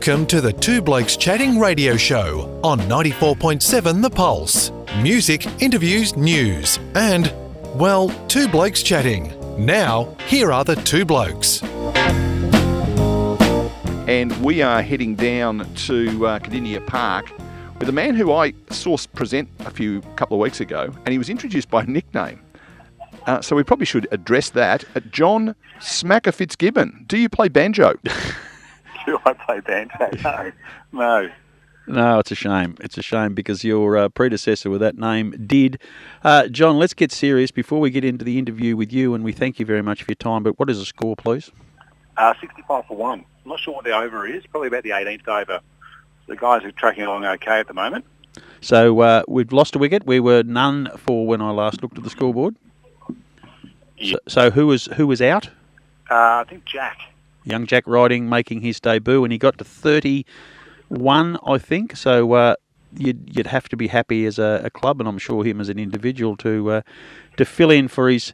Welcome to the Two Blokes Chatting radio show on 94.7 The Pulse. Music, interviews, news, and, well, two blokes chatting. Now, here are the two blokes. And we are heading down to Kodinha Park with a man who I saw present a couple of weeks ago, and he was introduced by a nickname. So we probably should address that. John Smacker Fitzgibbon. Do you play banjo? Do I play banjo? No. No, it's a shame. It's a shame because your predecessor with that name did. John, let's get serious before we get into the interview with you, and we thank you very much for your time. But what is the score, please? 65 for 1. I'm not sure what the over is. Probably about the 18th over. The guys are tracking along okay at the moment. So we've lost a wicket. We were none for when I last looked at the scoreboard. Yep. So who was out? I think Jack. Young Jack Riding making his debut, and he got to 31, I think. So you'd have to be happy as a club, and I'm sure him as an individual to fill in for his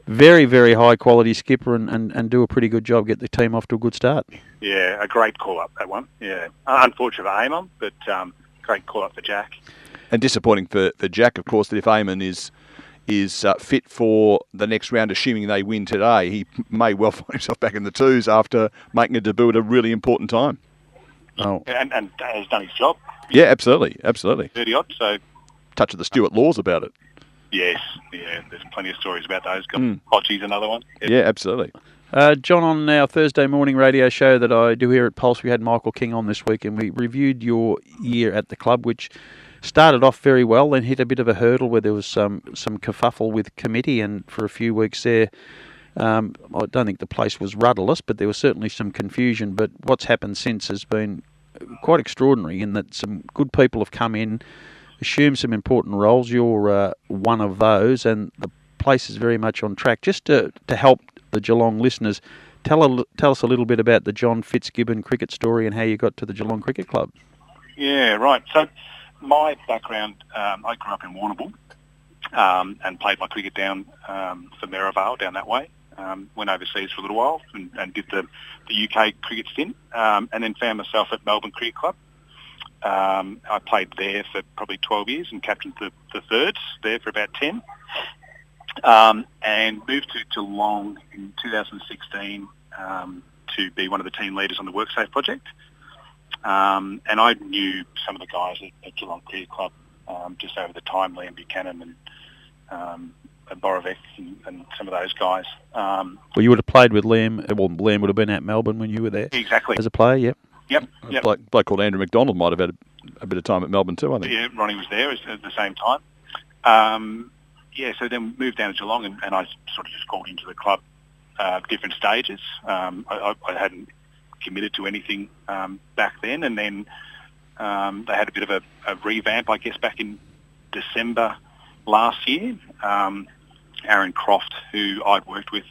very, very high quality skipper and do a pretty good job, get the team off to a good start. Yeah, a great call up, that one. Yeah, unfortunate for Eamon, but great call up for Jack. And disappointing for Jack, of course, that if Eamon is fit for the next round, assuming they win today, he may well find himself back in the twos after making a debut at a really important time. Oh, and has done his job. Yeah, absolutely. 30-odd, so... Touch of the Stuart Laws about it. Yes, yeah, there's plenty of stories about those. Hodgie's another one. Yeah, absolutely. John, on our Thursday morning radio show that I do here at Pulse, we had Michael King on this week, and we reviewed your year at the club, which started off very well, then hit a bit of a hurdle where there was some kerfuffle with committee, and for a few weeks there, I don't think the place was rudderless, but there was certainly some confusion. But what's happened since has been quite extraordinary in that some good people have come in, assumed some important roles. You're one of those, and the place is very much on track. Just to help the Geelong listeners, tell us a little bit about the John Fitzgibbon cricket story and how you got to the Geelong Cricket Club. Yeah, right. So my background, I grew up in Warrnambool and played my cricket down for Merivale, down that way. Went overseas for a little while and did the UK cricket stint, and then found myself at Melbourne Cricket Club. I played there for probably 12 years and captained the thirds there for about 10. And moved to Geelong in 2016 to be one of the team leaders on the WorkSafe project. And I knew some of the guys at Geelong Cricket Club just over the time, Liam Buchanan and Borovic and some of those guys. Well, you would have played with Liam. Well, Liam would have been at Melbourne when you were there. Exactly. As a player, yep. Yep. A bloke called Andrew McDonald might have had a bit of time at Melbourne too, I think. Yeah, Ronnie was there at the same time. So then moved down to Geelong and I sort of just called into the club different stages. I hadn't committed to anything back then, and then they had a bit of a revamp, I guess, back in December last year. Aaron Croft, who I'd worked with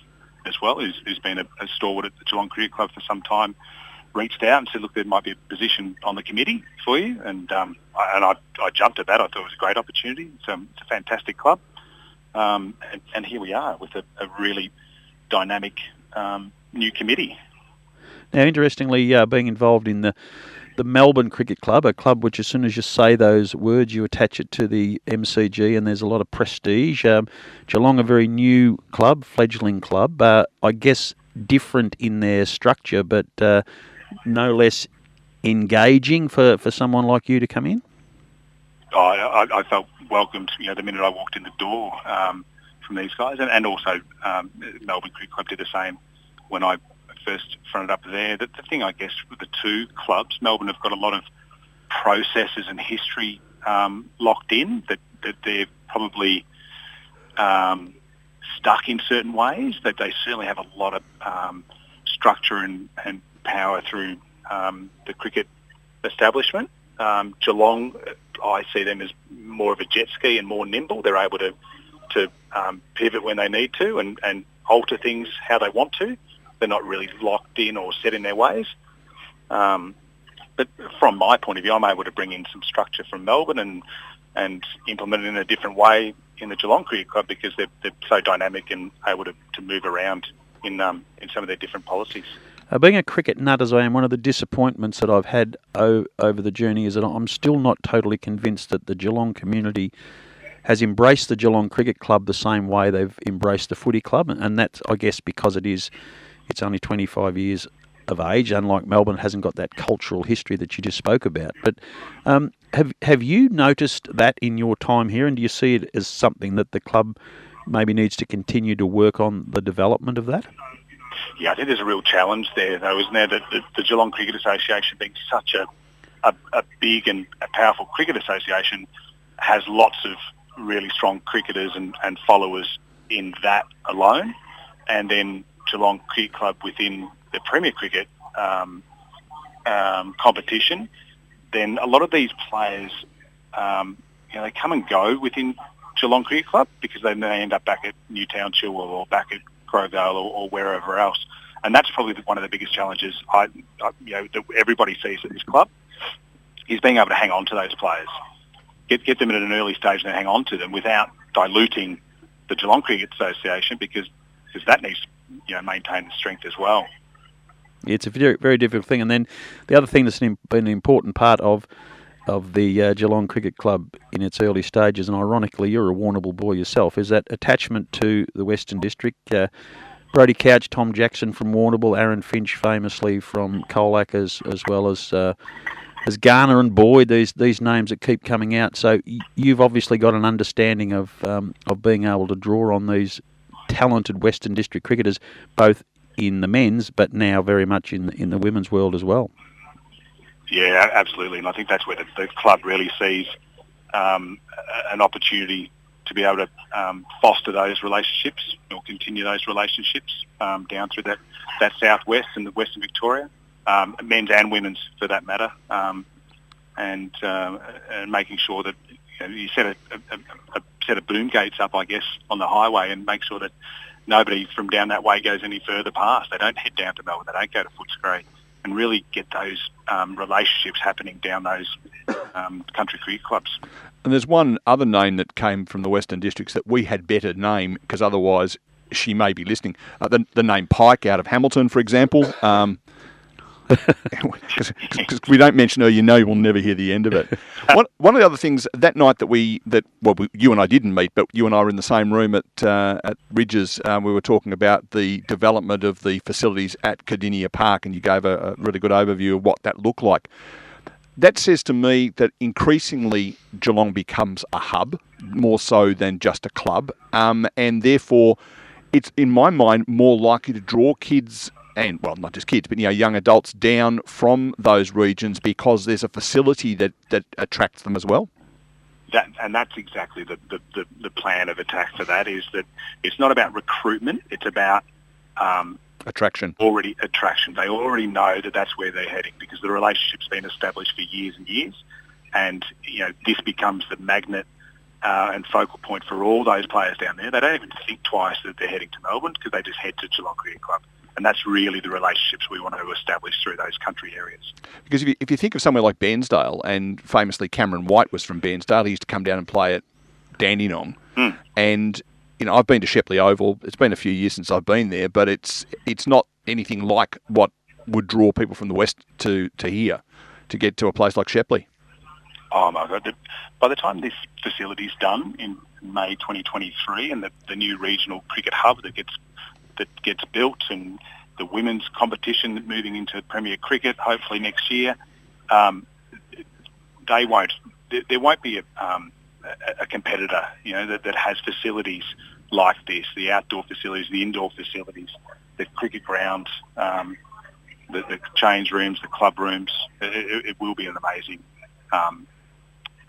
as well, who's been a stalwart at the Geelong Cricket Club for some time, reached out and said, look, there might be a position on the committee for you. And I jumped at that. I thought it was a great opportunity. It's a fantastic club. And here we are with a really dynamic new committee. Now, interestingly, being involved in the Melbourne Cricket Club, a club which as soon as you say those words, you attach it to the MCG, and there's a lot of prestige. Geelong, a very new club, fledgling club, I guess different in their structure, but no less engaging for someone like you to come in? I felt welcomed, the minute I walked in the door from these guys, and also Melbourne Cricket Club did the same when I first fronted up there. The thing, I guess, with the two clubs, Melbourne have got a lot of processes and history locked in that they're probably stuck in certain ways, that they certainly have a lot of structure and power through the cricket establishment. Geelong, I see them as more of a jet ski and more nimble. They're able to pivot when they need to and alter things how they want to. They're not really locked in or set in their ways. But from my point of view, I'm able to bring in some structure from Melbourne and implement it in a different way in the Geelong Cricket Club because they're so dynamic and able to move around in some of their different policies. Being a cricket nut as I am, one of the disappointments that I've had over the journey is that I'm still not totally convinced that the Geelong community has embraced the Geelong Cricket Club the same way they've embraced the footy club, and that's, I guess, because it's only 25 years of age. Unlike Melbourne, it hasn't got that cultural history that you just spoke about. But have you noticed that in your time here, and do you see it as something that the club maybe needs to continue to work on the development of that? Yeah, I think there's a real challenge there, though, isn't there? That the Geelong Cricket Association, being such a big and a powerful cricket association, has lots of really strong cricketers and followers in that alone, and then Geelong Cricket Club within the Premier Cricket competition. Then a lot of these players, they come and go within Geelong Cricket Club because they end up back at Newtown, Chilwell, or back at Crowdale, or wherever else. And that's probably one of the biggest challenges that everybody sees at this club, is being able to hang on to those players, get them at an early stage and hang on to them without diluting the Geelong Cricket Association, because that needs to maintain strength as well. It's a very, very difficult thing. And then the other thing that's been an important part of the Geelong Cricket Club in its early stages, and ironically you're a Warrnambool boy yourself, is that attachment to the Western District. Brodie Couch, Tom Jackson from Warrnambool, Aaron Finch famously from Colac, as well as Garner and Boyd, these names that keep coming out. So you've obviously got an understanding of being able to draw on these talented Western District cricketers, both in the men's, but now very much in the women's world as well. Yeah, absolutely. And I think that's where the club really sees an opportunity to be able to foster those relationships, or continue those relationships down through that southwest and the Western Victoria, men's and women's for that matter, and making sure that you set a set of boom gates up, I guess, on the highway, and make sure that nobody from down that way goes any further past. They don't head down to Melbourne. They don't go to Footscray, and really get those relationships happening down those country cricket clubs. And there's one other name that came from the Western Districts that we had better name, because otherwise she may be listening. The name Pike out of Hamilton, for example. Because we don't mention her, you we'll never hear the end of it. One of the other things that night you and I didn't meet, but you and I were in the same room at Ridges. We were talking about the development of the facilities at Kodinha Park, and you gave a really good overview of what that looked like. That says to me that increasingly Geelong becomes a hub, more so than just a club, and therefore it's, in my mind, more likely to draw kids, and, well, not just kids, but young adults down from those regions, because there's a facility that attracts them as well. That's exactly the plan of attack for that, is that it's not about recruitment, it's about attraction. Attraction. They already know that that's where they're heading, because the relationship's been established for years and years, and this becomes the magnet and focal point for all those players down there. They don't even think twice that they're heading to Melbourne, because they just head to Geelong Cricket Club. And that's really the relationships we want to establish through those country areas. Because if you think of somewhere like Bairnsdale, and famously Cameron White was from Bairnsdale, he used to come down and play at Dandenong. And I've been to Shepley Oval. It's been a few years since I've been there, but it's not anything like what would draw people from the west to here to get to a place like Shepley. Oh my God! By the time this facility's done in May 2023, and the new regional cricket hub that gets built, and the women's competition moving into Premier Cricket hopefully next year, there won't be a competitor that has facilities like this, the outdoor facilities, the indoor facilities, the cricket grounds, the change rooms, the club rooms. It will be an amazing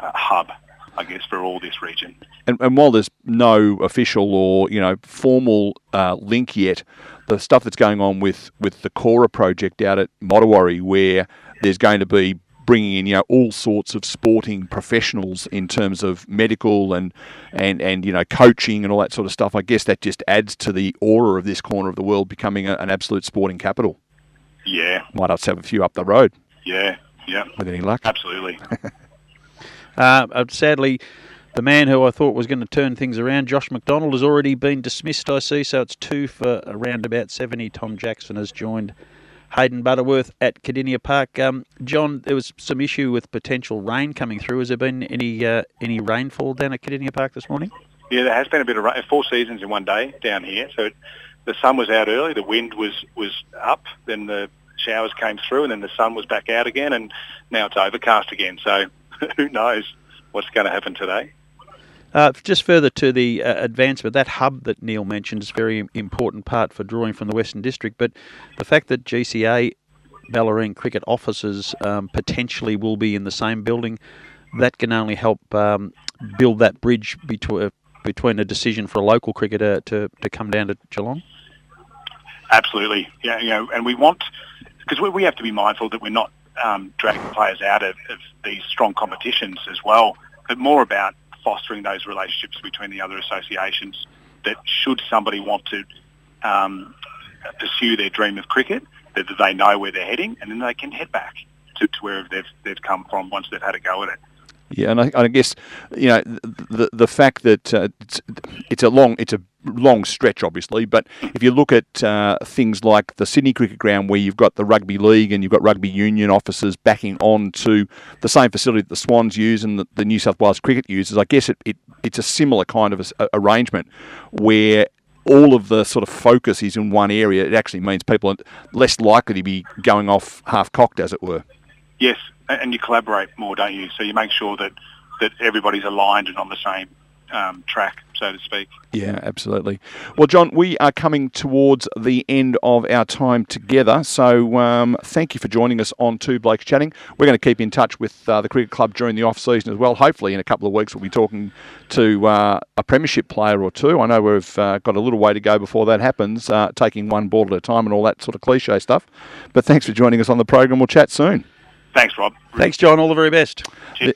hub, I guess, for all this region. And while there's no official or formal link yet, the stuff that's going on with the Cora project out at Mottawarri, where there's going to be bringing in all sorts of sporting professionals in terms of medical and coaching and all that sort of stuff, I guess that just adds to the aura of this corner of the world becoming an absolute sporting capital. Yeah, might have to have a few up the road. Yeah. With any luck. Absolutely. Sadly, the man who I thought was going to turn things around, Josh McDonald, has already been dismissed, I see, so it's 2 for around about 70. Tom Jackson has joined Hayden Butterworth at Kodinha Park. John, there was some issue with potential rain coming through. Has there been any rainfall down at Kodinha Park this morning? Yeah, there has been a bit of rain. 4 seasons in one day down here. So the sun was out early, the wind was up, then the showers came through, and then the sun was back out again, and now it's overcast again. So who knows what's going to happen today. Just further to the advancement, that hub that Neil mentioned is a very important part for drawing from the Western District, but the fact that GCA Ballerine cricket offices potentially will be in the same building, that can only help build that bridge between a decision for a local cricketer to come down to Geelong. Absolutely, yeah, and we want, because we have to be mindful that we're not dragging players out of these strong competitions as well, but more about fostering those relationships between the other associations, that should somebody want to pursue their dream of cricket, that they know where they're heading, and then they can head back to wherever they've come from once they've had a go at it. Yeah, and I guess the fact that it's a long stretch, obviously, but if you look at things like the Sydney Cricket Ground, where you've got the rugby league and you've got rugby union officers backing on to the same facility that the Swans use and the New South Wales Cricket uses, I guess it's a similar kind of arrangement where all of the sort of focus is in one area. It actually means people are less likely to be going off half-cocked, as it were. Yes, and you collaborate more, don't you? So you make sure that everybody's aligned and on the same track, so to speak. Yeah, absolutely. Well, John, we are coming towards the end of our time together, so thank you for joining us on Two Blokes Chatting. We're going to keep in touch with the cricket club during the off-season as well. Hopefully in a couple of weeks we'll be talking to a premiership player or two. I know we've got a little way to go before that happens, taking one ball at a time and all that sort of cliche stuff. But thanks for joining us on the program. We'll chat soon. Thanks, Rob. Thanks, John. All the very best. Cheers.